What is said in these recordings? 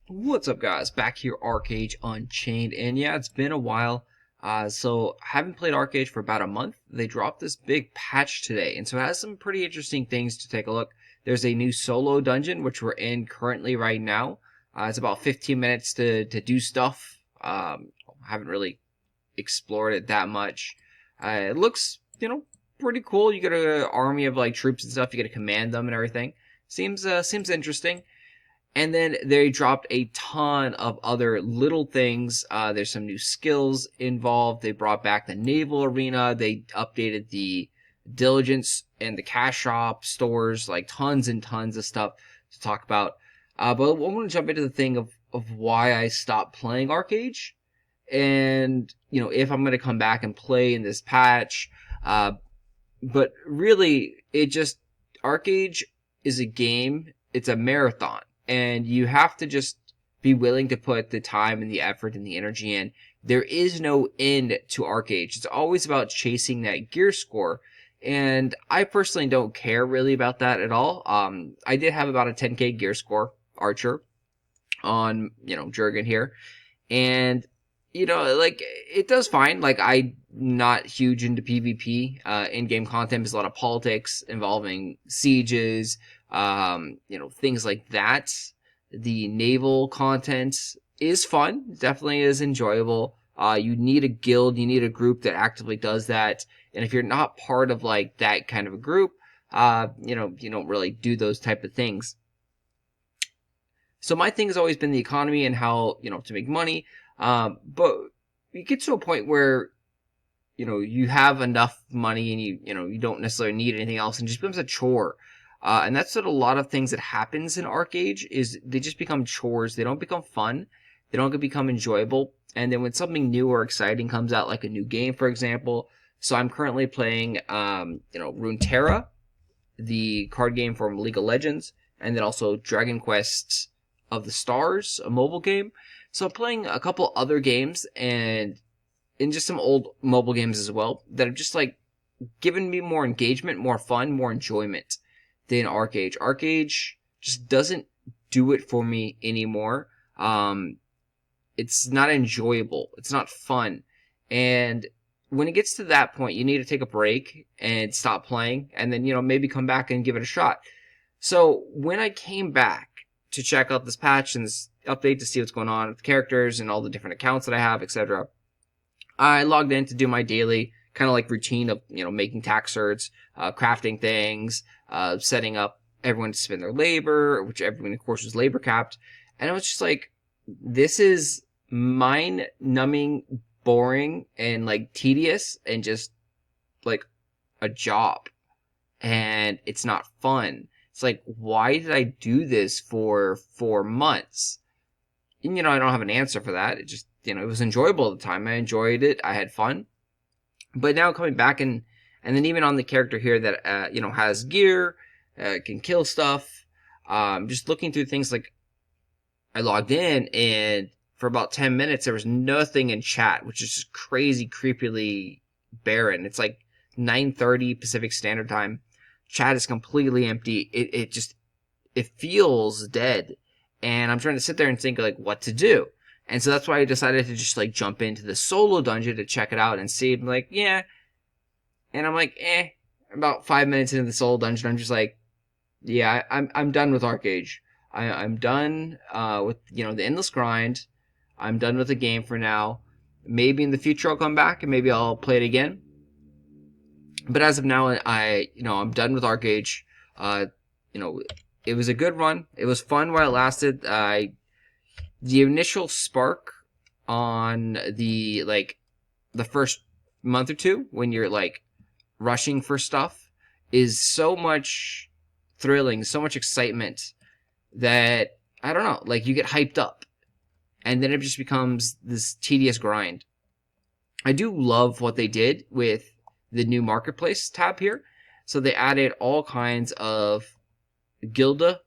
What's up, guys? Back here, Archeage Unchained, and yeah, it's been a while. So I haven't played Archeage for about a month. They dropped this big patch today, and so it has some pretty interesting things to take a look. There's a new solo dungeon, which we're in currently right now. It's about 15 minutes to do stuff. I haven't really explored it that much. It looks, pretty cool. You get an army of like troops and stuff. You get to command them and everything. Seems interesting. And then they dropped a ton of other little things. There's some new skills involved. They brought back the naval arena. They updated the diligence and the cash shop stores, like tons and tons of stuff to talk about. But I want to jump into the thing of why I stopped playing Archeage. And, if I'm going to come back and play in this patch. But really, Archeage is a game. It's a marathon. And you have to just be willing to put the time and the effort and the energy in. There is no end to Archeage. It's always about chasing that gear score. And I personally don't care really about that at all. I did have about a 10k gear score, Archer, on, Jurgen here. And, it does fine. Like, I'm not huge into PvP. In-game content is a lot of politics involving sieges, things like that. The naval content is fun, definitely is enjoyable. You need a guild, you need a group that actively does that. And if you're not part of like that kind of a group, you don't really do those type of things. So my thing has always been the economy and how, to make money. But you get to a point where, you have enough money and you don't necessarily need anything else and it just becomes a chore. And that's what a lot of things that happens in Archeage is they just become chores. They don't become fun. They don't become enjoyable. And then when something new or exciting comes out, like a new game, for example. So I'm currently playing, Runeterra, the card game from League of Legends, and then also Dragon Quest of the Stars, a mobile game. So I'm playing a couple other games and just some old mobile games as well that have just like given me more engagement, more fun, more enjoyment than Archeage. Archeage just doesn't do it for me anymore. It's not enjoyable. It's not fun. And when it gets to that point, you need to take a break and stop playing and then, maybe come back and give it a shot. So when I came back to check out this patch and this update to see what's going on with the characters and all the different accounts that I have, etc., I logged in to do my daily kind of like routine of, making tax certs, crafting things, setting up everyone to spend their labor, which everyone, of course, was labor capped. And I was just like, this is mind-numbing, boring, and like tedious, and just like a job. And it's not fun. It's like, why did I do this for 4 months? And, I don't have an answer for that. It just, it was enjoyable at the time. I enjoyed it. I had fun. But now coming back and then even on the character here that, has gear, can kill stuff, just looking through things like I logged in and for about 10 minutes, there was nothing in chat, which is just crazy, creepily barren. It's like 9:30 Pacific Standard Time. Chat is completely empty. It feels dead. And I'm trying to sit there and think like what to do. And so that's why I decided to just like jump into the solo dungeon to check it out and see. I'm like, yeah. And I'm like, About 5 minutes into the solo dungeon, I'm just like, yeah, I'm done with Archeage. I'm done with the endless grind. I'm done with the game for now. Maybe in the future I'll come back and maybe I'll play it again. But as of now, I'm done with Archeage. It was a good run. It was fun while it lasted. The initial spark on the first month or two when you're like rushing for stuff is so much thrilling, so much excitement that I don't know, like you get hyped up and then it just becomes this tedious grind. I do love what they did with the new marketplace tab here. So they added all kinds of Gilda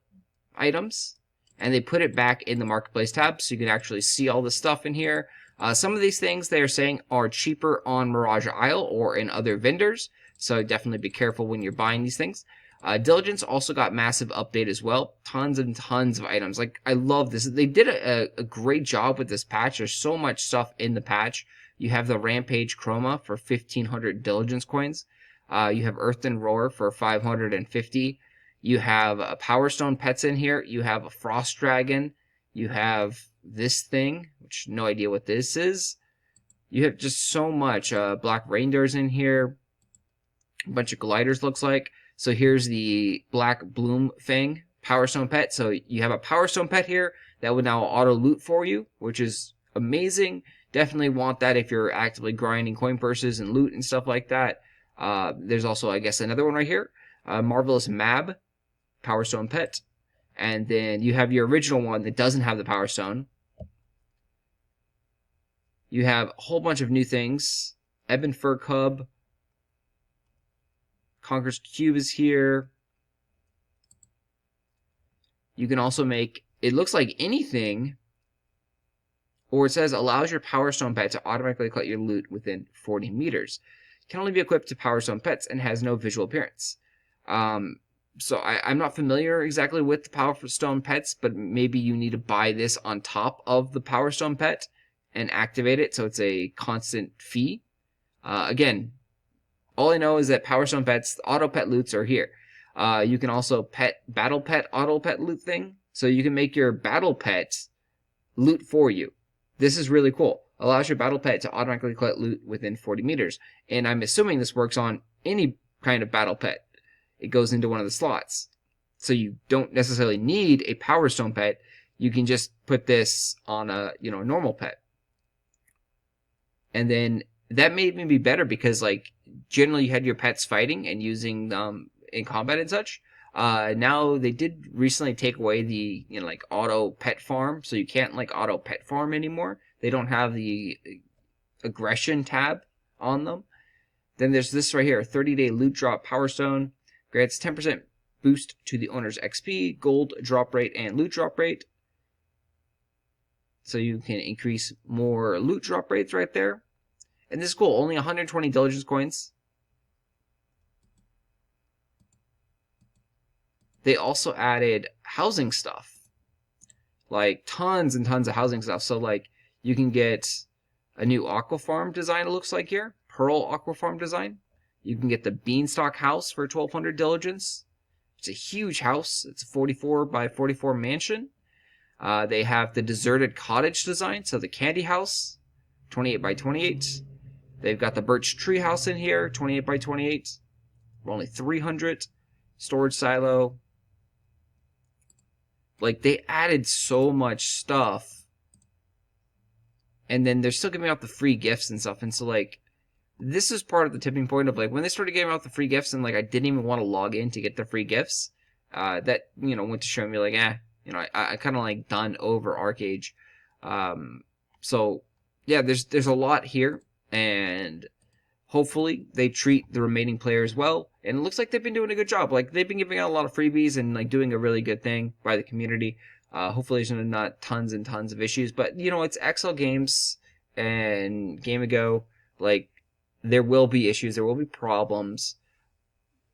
items and they put it back in the marketplace tab so you can actually see all the stuff in here. Some of these things they are saying are cheaper on Mirage Isle or in other vendors, so definitely be careful when you're buying these things. Diligence also got massive update as well. Tons and tons of items. Like, I love this. They did a great job with this patch. There's so much stuff in the patch. You have the Rampage Chroma for 1,500 Diligence coins. You have Earthen Roar for 550. You have Power Stone pets in here. You have a Frost Dragon. You have this thing, which no idea what this is. You have just so much. Black Reindeers in here. A bunch of gliders, looks like. So here's the Black Bloom Fang Power Stone pet. So you have a Power Stone pet here that would now auto loot for you, which is amazing. Definitely want that if you're actively grinding coin purses and loot and stuff like that. There's also, I guess, another one right here. Marvelous Mab Power Stone pet. And then you have your original one that doesn't have the Power Stone. You have a whole bunch of new things. Ebon Fur Cub. Conqueror's Cube is here. You can also make, it looks like anything, or it says allows your Power Stone pet to automatically collect your loot within 40 meters. Can only be equipped to Power Stone pets and has no visual appearance. So I'm not familiar exactly with the Power Stone pets, but maybe you need to buy this on top of the Power Stone pet and activate it, so it's a constant fee. Again, all I know is that Power Stone pets, auto pet loots are here. You can also battle pet auto pet loot thing, so you can make your battle pet loot for you. This is really cool. Allows your battle pet to automatically collect loot within 40 meters. And I'm assuming this works on any kind of battle pet. It goes into one of the slots. So you don't necessarily need a Power Stone pet. You can just put this on a normal pet. And then that made me be better because, like, generally you had your pets fighting and using them in combat and such. Now they did recently take away the like auto pet farm, so you can't like auto pet farm anymore. They don't have the aggression tab on them. Then there's this right here, 30-day loot drop Power Stone. Grants 10% boost to the owner's XP, gold drop rate, and loot drop rate. So you can increase more loot drop rates right there. And this is cool, only 120 diligence coins. They also added housing stuff. Like tons and tons of housing stuff. So like you can get a new aqua farm design, it looks like here. Pearl aqua farm design. You can get the Beanstalk house for 1,200 diligence. It's a huge house. It's a 44 by 44 mansion. They have the deserted cottage design. So the candy house, 28 by 28. They've got the birch tree house in here, 28 by 28. For only 300. Storage silo. Like, they added so much stuff. And then they're still giving out the free gifts and stuff. And so, like, this is part of the tipping point of, like, when they started giving out the free gifts and, like, I didn't even want to log in to get the free gifts. That, went to show me, like, I kind of, like, done over Archeage. So, yeah, there's a lot here. And hopefully they treat the remaining players well. And it looks like they've been doing a good job. Like, they've been giving out a lot of freebies and, like, doing a really good thing by the community. Hopefully there's not tons and tons of issues. But, it's XL Games and Game Ago. Like, there will be issues. There will be problems.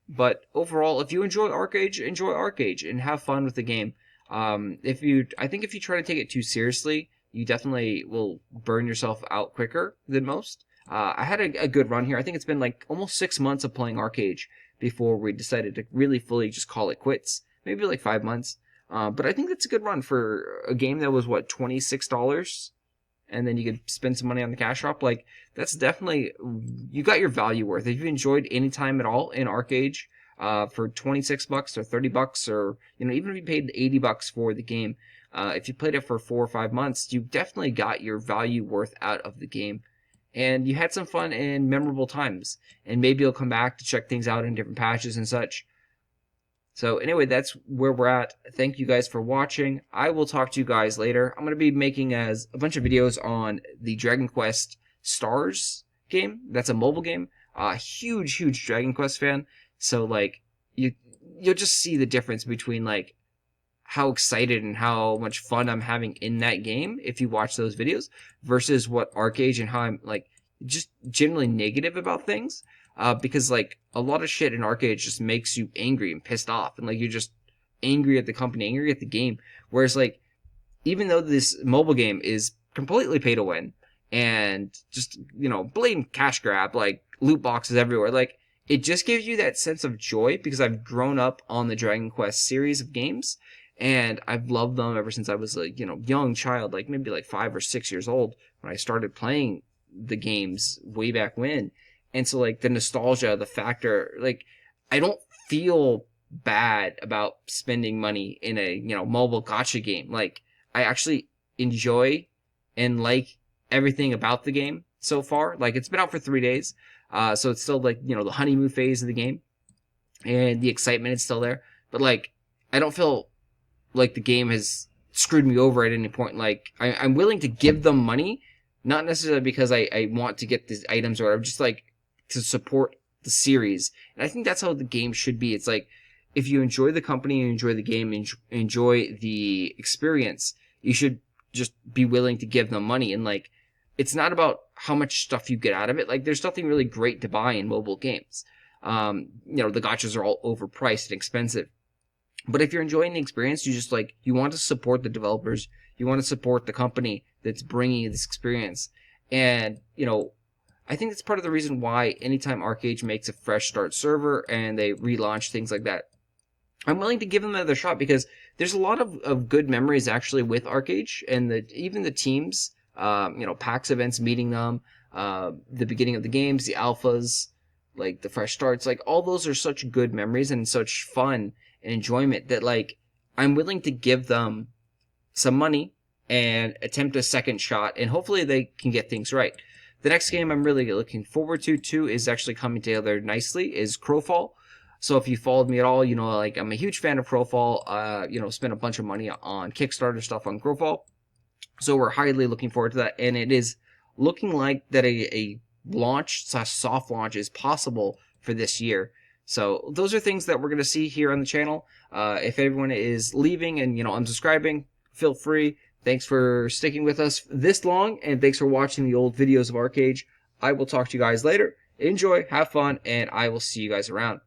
But overall, if you enjoy Archeage and have fun with the game. I think if you try to take it too seriously, you definitely will burn yourself out quicker than most. I had a good run here. I think it's been like almost 6 months of playing Archeage before we decided to really fully just call it quits. Maybe like 5 months. But I think that's a good run for a game that was, what, $26? And then you could spend some money on the cash shop. Like, that's definitely, you got your value worth. If you enjoyed any time at all in Archeage, for $26 or $30 or, even if you paid $80 for the game, if you played it for 4 or 5 months, you definitely got your value worth out of the game. And you had some fun and memorable times. And maybe you'll come back to check things out in different patches and such. So anyway, that's where we're at. Thank you guys for watching. I will talk to you guys later. I'm going to be making a bunch of videos on the Dragon Quest Stars game. That's a mobile game. Huge Dragon Quest fan. So like you'll just see the difference between like how excited and how much fun I'm having in that game if you watch those videos versus what Archeage and how I'm like just generally negative about things. because like a lot of shit in Archeage just makes you angry and pissed off, and like you're just angry at the company, angry at the game. Whereas like even though this mobile game is completely pay to win and just, you know, blatant cash grab, like loot boxes everywhere, like it just gives you that sense of joy because I've grown up on the Dragon Quest series of games and I've loved them ever since I was a, you know, young child, like maybe like 5 or 6 years old when I started playing the games way back when. And so like the nostalgia, the factor, like I don't feel bad about spending money in a, you know, mobile gacha game. Like I actually enjoy and like everything about the game so far. Like it's been out for 3 days, so it's still like, you know, the honeymoon phase of the game, and the excitement is still there. But like I don't feel like the game has screwed me over at any point. Like I'm willing to give them money, not necessarily because I want to get these items or whatever, just like to support the series. And I think that's how the game should be. It's like if you enjoy the company, you enjoy the game, enjoy the experience, you should just be willing to give them money. And like it's not about how much stuff you get out of it. Like there's nothing really great to buy in mobile games. You know, the gachas are all overpriced and expensive. But if you're enjoying the experience, you just like, you want to support the developers, you want to support the company that's bringing you this experience. And, you know, I think that's part of the reason why anytime Archeage makes a fresh start server and they relaunch things like that, I'm willing to give them another shot because there's a lot of good memories actually with Archeage and even the teams, you know, PAX events, meeting them, the beginning of the games, the alphas, like the fresh starts, like all those are such good memories and such fun and enjoyment that like I'm willing to give them some money and attempt a second shot, and hopefully they can get things right. The next game I'm really looking forward to too is actually coming together nicely is Crowfall. So if you followed me at all, you know, like I'm a huge fan of Crowfall. You know, spent a bunch of money on Kickstarter stuff on Crowfall. So we're highly looking forward to that, and it is looking like that a launch / soft launch is possible for this year. So those are things that we're going to see here on the channel. If everyone is leaving and, you know, unsubscribing, feel free. Thanks for sticking with us this long, and thanks for watching the old videos of Archeage. I will talk to you guys later. Enjoy, have fun, and I will see you guys around.